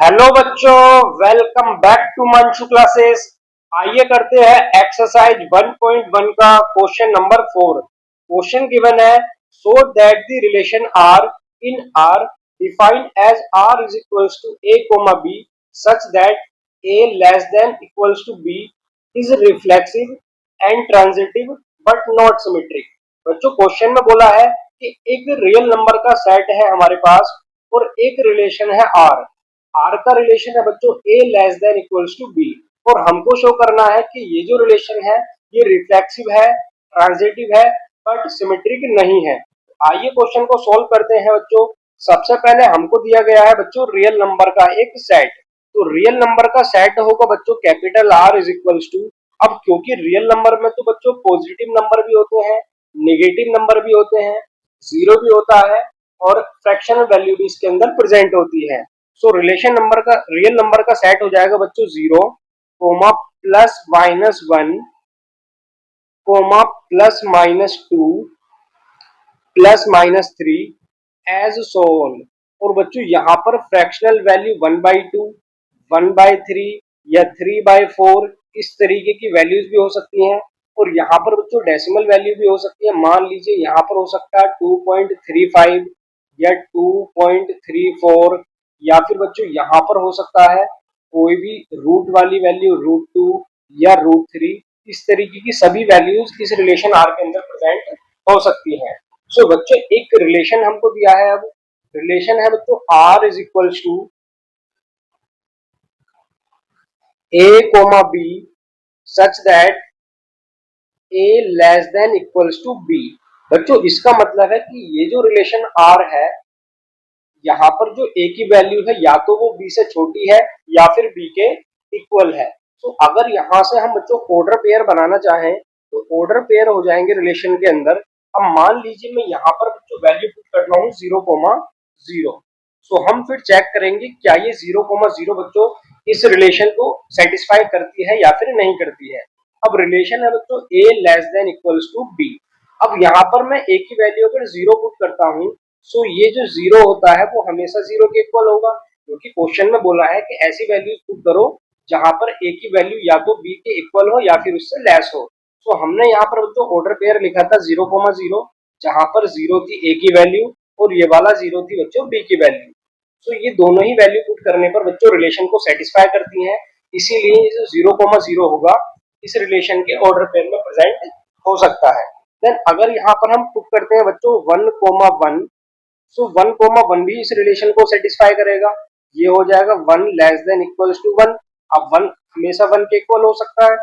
Hello बच्चों, welcome back to Manshu Classes. आइए करते हैं एक्सरसाइज 1.1 का क्वेश्चन नंबर 4। क्वेश्चन गिवन है, so that the relation R in R defined as R is equals to a comma b such that a less than equals to b is reflexive and transitive but not symmetric. बच्चों, question में बोला है कि एक real number का set है हमारे पास और एक रिलेशन है आर। आर का रिलेशन है बच्चों A less than equals to B, और हमको शो करना है कि ये जो रिलेशन है ये रिफ्लेक्सिव है, ट्रांजिटिव है, बट सिमेट्रिक नहीं है। आइए क्वेश्चन को सॉल्व करते हैं बच्चों। सबसे पहले हमको दिया गया है बच्चों रियल नंबर का एक सेट। तो रियल नंबर का सेट होगा बच्चों capital R is equals to. अब क्योंकि रियल नंबर में तो बच्चों पॉजिटिव नंबर भी होते हैं, नेगेटिव नंबर भी होते हैं, जीरो भी होता है और फ्रैक्शनल वैल्यू भी इसके अंदर प्रेजेंट होती है। सो रिलेशन नंबर का रियल नंबर का सेट हो जाएगा बच्चों 0 comma plus minus 1 comma plus minus 2 plus minus 3 as so on. और बच्चों यहाँ पर फ्रैक्शनल वैल्यू 1/2, 1/3 या 3/4 इस तरीके की वैल्यूज भी हो सकती हैं। और यहाँ पर बच्चों डेसिमल वैल्यू भी हो सकती है। मान लीजिए यहाँ पर हो सकता है 2.35 या 2.34, या फिर बच्चों यहाँ पर हो सकता है कोई भी रूट वाली वैल्यू √2 या √3। इस तरीके की सभी वैल्यूज इस रिलेशन आर के अंदर प्रेजेंट हो सकती हैं। सो बच्चों एक रिलेशन हमको दिया है। अब रिलेशन है बच्चों R is equals to a comma b such that a less than equals to b. बच्चों इसका मतलब है कि ये जो रिलेशन आर है, यहाँ पर जो ए की वैल्यू है या तो वो बी से छोटी है या फिर बी के इक्वल है। तो अगर यहाँ से हम बच्चों ऑर्डर पेयर बनाना चाहें तो ऑर्डर पेयर हो जाएंगे रिलेशन के अंदर। अब मान लीजिए मैं यहाँ पर बच्चों वैल्यू पुट कर रहा हूँ 0,0। सो हम फिर चेक करेंगे क्या ये 0,0 बच्चों इस रिलेशन को सेटिस्फाई करती है या फिर नहीं करती है। अब रिलेशन है बच्चों A less than equals to B. अब यहाँ पर मैं ए की वैल्यू अगर 0 पुट करता हूँ, सो ये जो 0 होता है वो हमेशा 0 के इक्वल होगा, क्योंकि क्वेश्चन में बोला है कि ऐसी वैल्यूज पुट करो जहां पर ए की वैल्यू या तो बी के इक्वल हो या फिर उससे लेस हो। सो हमने यहाँ पर बच्चों ऑर्डर पेयर लिखा था 0,0, जहां पर 0 थी ए की वैल्यू और ये वाला 0 थी बच्चों बी की वैल्यू। सो ये दोनों ही वैल्यू पुट करने पर बच्चों रिलेशन को सेटिस्फाई करती है। इसीलिए जो 0,0 होगा इस रिलेशन के ऑर्डर पेयर में प्रेजेंट हो सकता है। देन अगर यहाँ पर हम पुट करते हैं बच्चों 1,1, सो 1,1 भी इस रिलेशन को सेटिस्फाई करेगा। ये हो जाएगा 1 लेस देन इक्वल्स टू 1। अब 1 हमेशा 1 के इक्वल हो सकता है।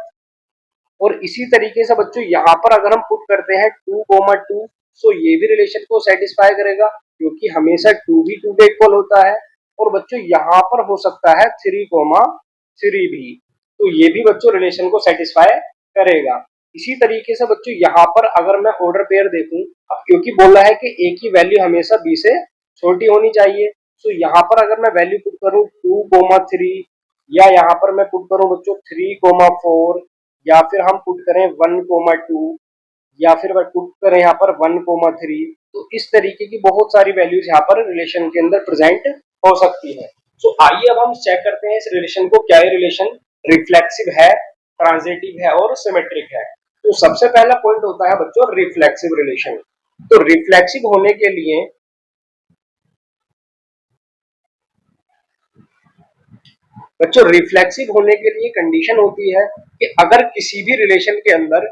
और इसी तरीके से बच्चों यहाँ पर अगर हम पुट करते हैं 2,2, सो ये भी रिलेशन को सेटिस्फाई करेगा, क्योंकि हमेशा 2 भी 2 के इक्वल होता है। और बच्चों यहाँ पर हो सकता है 3,3 भी, तो ये भी बच्चों रिलेशन को सेटिस्फाई करेगा। इसी तरीके से बच्चों यहाँ पर अगर मैं ऑर्डर पेयर देखूं, अब क्योंकि बोला है कि ए की वैल्यू हमेशा बी से छोटी होनी चाहिए, तो यहाँ पर अगर मैं वैल्यू पुट करूं 2,3, या यहाँ पर मैं पुट करूं बच्चों 3,4, या फिर हम पुट करें 1,2, या फिर पुट करें यहाँ पर 1,3, तो इस तरीके की बहुत सारी वैल्यूज यहाँ पर रिलेशन के अंदर प्रेजेंट हो सकती है। सो आइए अब हम चेक करते हैं इस रिलेशन को, क्या ये रिलेशन रिफ्लेक्सिव है, ट्रांजिटिव है और सिमेट्रिक है। तो सबसे पहला पॉइंट होता है बच्चों रिफ्लेक्सिव रिलेशन। तो रिफ्लेक्सिव होने के लिए बच्चों रिफ्लेक्सिव होने के लिए कंडीशन होती है कि अगर किसी भी रिलेशन के अंदर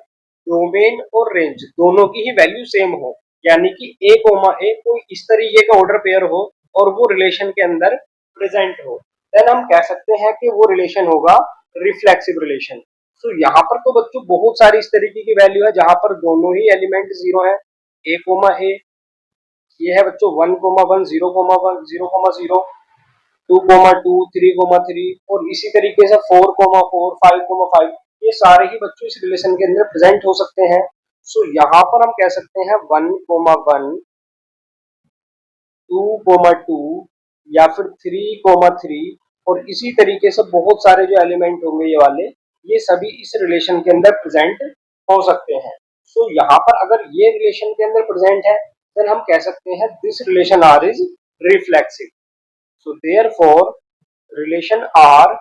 डोमेन और रेंज दोनों की ही वैल्यू सेम हो, यानी कि ए कोमा ए कोई इस तरीके का ऑर्डर पेयर हो और वो रिलेशन के अंदर प्रेजेंट हो, देन हम कह सकते हैं कि वो रिलेशन होगा रिफ्लेक्सिव रिलेशन। तो यहाँ पर तो बच्चों बहुत सारी इस तरीके की वैल्यू है जहां पर दोनों ही एलिमेंट 0 है। ए कोमा ए ये है बच्चों 1,1, 0,1, 0,0, 2,2, 3,3, और इसी तरीके से 4,4, 5,5, ये सारे ही बच्चों इस रिलेशन के अंदर प्रेजेंट हो सकते हैं। सो यहाँ पर हम कह सकते हैं 1,1, 2,2 या फिर 3,3, और इसी तरीके से बहुत सारे जो एलिमेंट होंगे ये वाले, ये सभी इस रिलेशन के अंदर प्रेजेंट हो सकते हैं। सो यहाँ पर अगर ये रिलेशन के अंदर प्रेजेंट है, देन हम कह सकते हैं this relation R is reflexive. So therefore relation R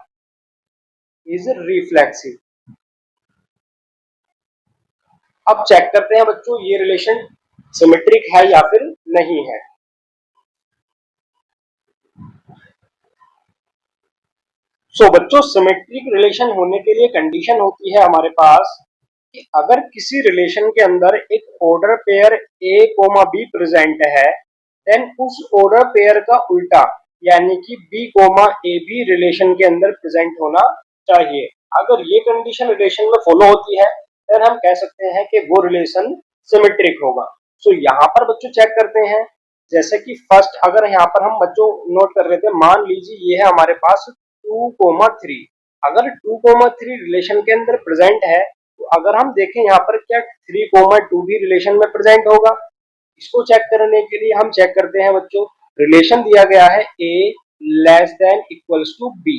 is reflexive. अब चेक करते हैं बच्चों ये रिलेशन सिमेट्रिक है या फिर नहीं है। बच्चों सिमेट्रिक रिलेशन होने के लिए कंडीशन होती है हमारे पास कि अगर किसी रिलेशन के अंदर एक order pair a comma b present है, देन उस ऑर्डर पेयर का उल्टा यानी कि बी कोमा ए भी रिलेशन के अंदर प्रेजेंट होना चाहिए। अगर ये कंडीशन रिलेशन में फॉलो होती है देन हम कह सकते हैं कि वो रिलेशन सिमेट्रिक होगा। यहाँ पर बच्चों चेक करते हैं, जैसे कि फर्स्ट अगर यहाँ पर हम बच्चों नोट कर रहे थे, मान लीजिए ये है हमारे पास 2,3। अगर 2,3 रिलेशन के अंदर प्रेजेंट है तो अगर हम देखें यहाँ पर क्या 3,2 भी रिलेशन में प्रेजेंट होगा। इसको चेक करने के लिए हम चेक करते हैं बच्चों, रिलेशन दिया गया है a less than equals to b।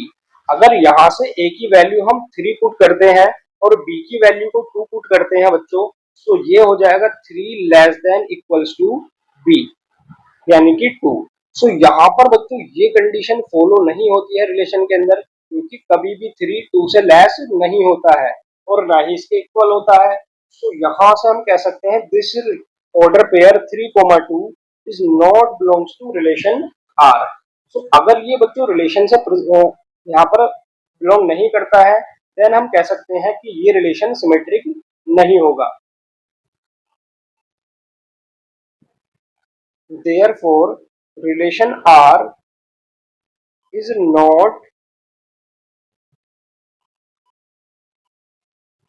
अगर यहाँ से a की वैल्यू हम 3 पुट करते हैं और b की वैल्यू को 2 पुट करते हैं बच्चों, तो ये हो जाएगा 3 less than equals to b यानी कि 2। यहाँ पर बच्चों ये कंडीशन फॉलो नहीं होती है रिलेशन के अंदर, क्योंकि कभी भी 3 2 से लेस नहीं होता है और ना ही इसके इक्वल होता है। यहाँ से हम कह सकते हैं this order pair 3,2 is not belongs to relation R. अगर ये बच्चों रिलेशन से यहाँ पर बिलोंग नहीं करता है देन हम कह सकते हैं कि ये रिलेशन सिमेट्रिक नहीं होगा। Therefore, relation R is not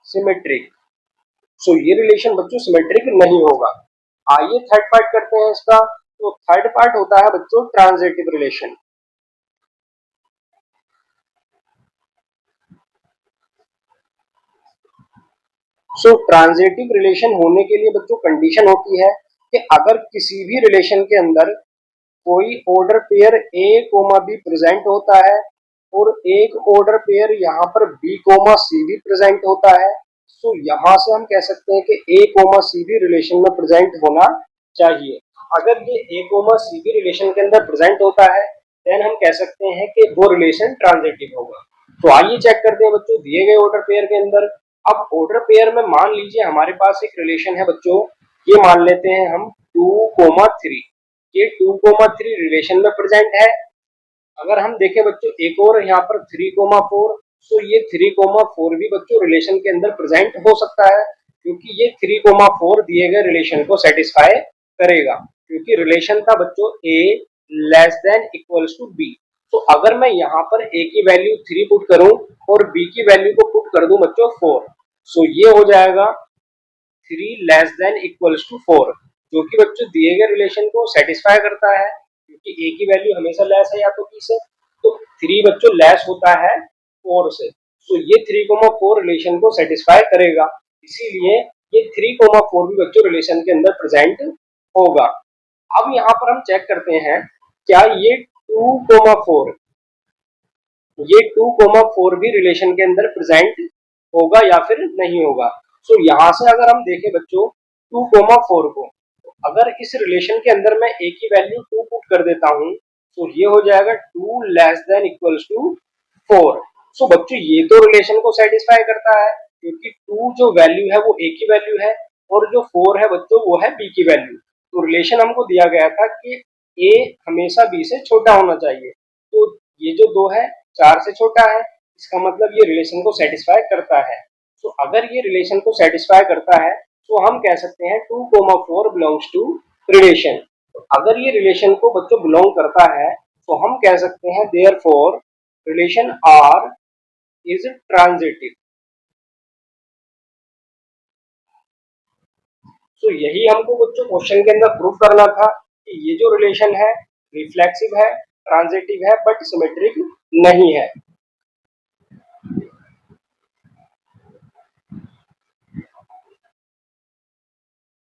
symmetric। ये रिलेशन बच्चों सिमेट्रिक नहीं होगा। आइए थर्ड पार्ट करते हैं इसका। तो थर्ड पार्ट होता है बच्चों ट्रांजिटिव रिलेशन। ट्रांजिटिव रिलेशन होने के लिए बच्चों कंडीशन होती है कि अगर किसी भी रिलेशन के अंदर कोई order pair a comma b present होता है और एक ऑर्डर पेयर यहाँ पर बी कोमा सी भी प्रेजेंट होता है, तो यहाँ से हम कह सकते हैं कि ए कोमा सी भी रिलेशन में प्रेजेंट होना चाहिए। अगर ये ए कोमा सी भी रिलेशन के अंदर प्रेजेंट होता है देन हम कह सकते हैं कि वो रिलेशन ट्रांजिटिव होगा। तो आइए चेक करते हैं बच्चों दिए गए ऑर्डर पेयर के अंदर। अब ऑर्डर पेयर में मान लीजिए हमारे पास एक रिलेशन है बच्चों, ये मान लेते हैं हम 2,3। ये 2,3 रिलेशन में प्रेजेंट है। अगर हम देखें बच्चों एक और यहाँ पर 3,4, तो ये 3,4 भी बच्चों रिलेशन के अंदर प्रेजेंट हो सकता है, क्योंकि ये 3,4 दिए गए रिलेशन को सेटिस्फाई करेगा, क्योंकि रिलेशन था बच्चों a less than equals to b। तो अगर मैं यहाँ पर a की वैल्यू 3 पुट करूं और b की वैल्यू को पुट कर दूं बच्चों 4, सो ये हो जाएगा 3 लेस देन इक्वल्स टू 4, जो कि बच्चों दिए गए रिलेशन को सेटिस्फाई करता है, क्योंकि a की वैल्यू हमेशा लेस है या तो b से, तो 3 बच्चों लेस होता है 4 से। तो ये 3,4 रिलेशन को सेटिस्फाई करेगा, इसीलिए ये 3,4 भी बच्चों रिलेशन के अंदर प्रेजेंट होगा। अब यहाँ पर हम चेक करते हैं क्या ये 2,4 भी रिलेशन के अंदर प्रेजेंट होगा या फिर नहीं होगा। यहाँ से अगर हम देखें बच्चों 2,4 को, अगर इस रिलेशन के अंदर मैं a की वैल्यू 2 पुट कर देता हूँ तो ये हो जाएगा 2 लेस देन इक्वल्स टू 4। बच्चों ये तो रिलेशन को सेटिस्फाई करता है, क्योंकि 2 जो वैल्यू है वो a की वैल्यू है और जो 4 है बच्चों वो है b की वैल्यू। तो रिलेशन हमको दिया गया था कि a हमेशा b से छोटा होना चाहिए, तो ये जो 2 है 4 से छोटा है, इसका मतलब ये रिलेशन को सेटिस्फाई करता है। तो अगर ये रिलेशन को सेटिस्फाई करता है तो हम कह सकते हैं 2,4 बिलोंग्स टू रिलेशन। अगर ये रिलेशन को बच्चों बिलोंग करता है तो हम कह सकते हैं therefore relation R is transitive. तो यही हमको बच्चों क्वेश्चन के अंदर प्रूफ करना था कि ये जो रिलेशन है रिफ्लेक्सिव है, ट्रांजिटिव है, बट सिमेट्रिक नहीं है।